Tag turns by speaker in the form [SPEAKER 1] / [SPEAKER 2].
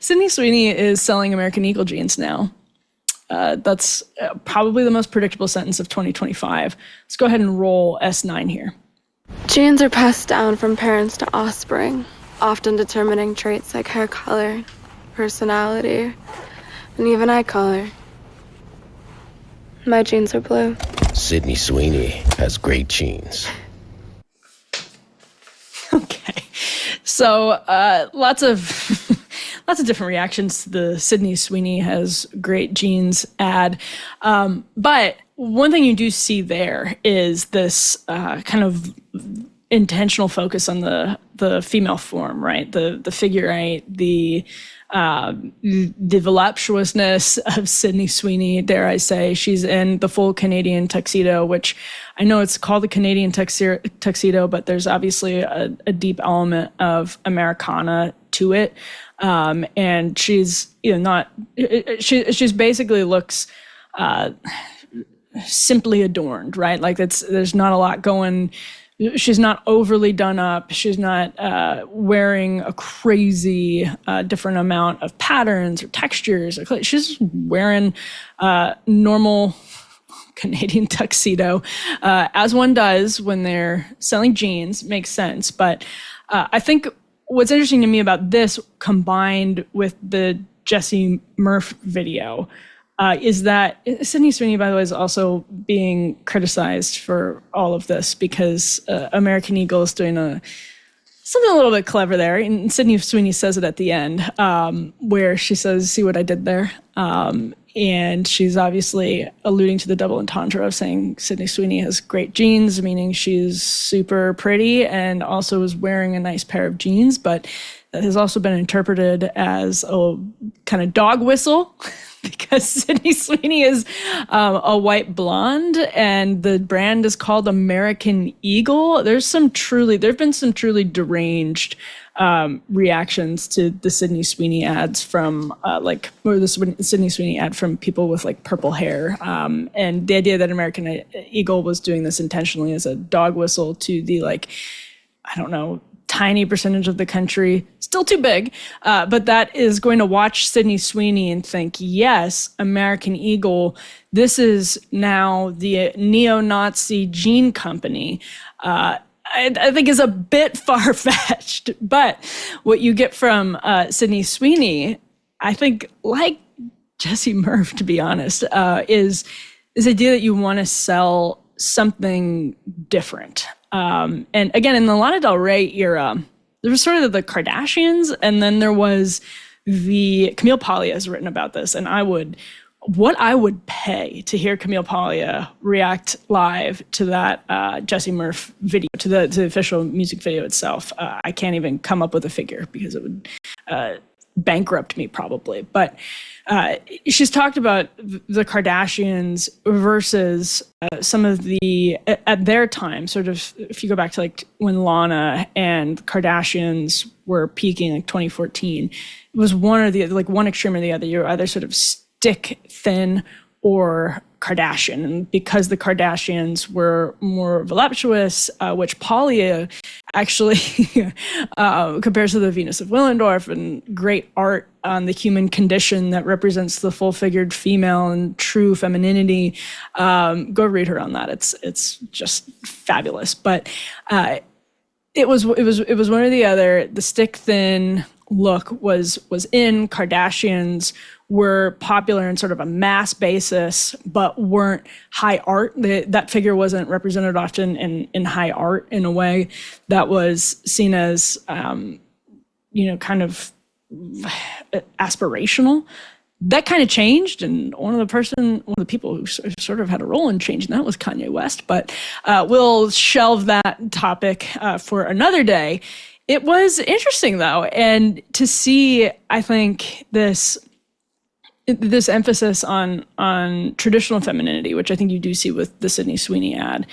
[SPEAKER 1] Sydney Sweeney is selling American Eagle jeans now. That's probably the most predictable sentence of 2025. Let's go ahead and roll S9 here.
[SPEAKER 2] Genes are passed down from parents to offspring, often determining traits like hair color, personality, and even eye color. My genes are blue.
[SPEAKER 3] Sydney Sweeney has great genes.
[SPEAKER 1] Okay, so lots of different reactions to the Sydney Sweeney has great genes ad, but one thing you do see there is this kind of intentional focus on the female form, right? The figure eight, the voluptuousness of Sydney Sweeney, dare I say. She's in the full Canadian tuxedo, which I know it's called the Canadian tuxedo, but there's obviously a deep element of Americana to it. And she's she's basically looks simply adorned, right? Like there's not a lot going. She's not overly done up. She's not wearing a crazy different amount of patterns or textures. She's wearing normal Canadian tuxedo, as one does when they're selling jeans. Makes sense. But I think what's interesting to me about this, combined with the Jesse Murph video, is that Sydney Sweeney, by the way, is also being criticized for all of this because American Eagle is doing something a little bit clever there. And Sydney Sweeney says it at the end, where she says, "See what I did there?" And she's obviously alluding to the double entendre of saying Sydney Sweeney has great genes, meaning she's super pretty and also is wearing a nice pair of jeans, but that has also been interpreted as a kind of dog whistle because Sydney Sweeney is a white blonde and the brand is called American Eagle. There have been some truly deranged reactions to the Sydney Sweeney ads from the Sydney Sweeney ad from people with like purple hair. And the idea that American Eagle was doing this intentionally as a dog whistle to the tiny percentage of the country, still too big, but that is going to watch Sydney Sweeney and think, yes, American Eagle, this is now the neo-Nazi jean company. I think is a bit far-fetched, but what you get from Sydney Sweeney, I think, like Jesse Murph, to be honest, is the idea that you want to sell something different. And again, in the Lana Del Rey era, there was sort of the Kardashians, and then there was Camille Paglia has written about this, and what I would pay to hear Camille Paglia react live to that Jesse Murph video, to the official music video itself. I can't even come up with a figure because it would bankrupt me probably. But she's talked about the Kardashians versus some of the, at their time, sort of, if you go back to like when Lana and Kardashians were peaking, like 2014, it was one or the other, like one extreme or the other. You're either sort of stick thin or Kardashian. And because the Kardashians were more voluptuous, which Paglia actually compares to the Venus of Willendorf, and great art on the human condition that represents the full-figured female and true femininity. Go read her on that. It's just fabulous. But it was one or the other. The stick thin look was in. Kardashians were popular in sort of a mass basis, but weren't high art. That figure wasn't represented often in high art in a way that was seen as, kind of aspirational. That kind of changed, and one of the people who sort of had a role in changing that was Kanye West. But we'll shelve that topic for another day. It was interesting, though, and to see, I think, this emphasis on traditional femininity, which I think you do see with the Sydney Sweeney ad,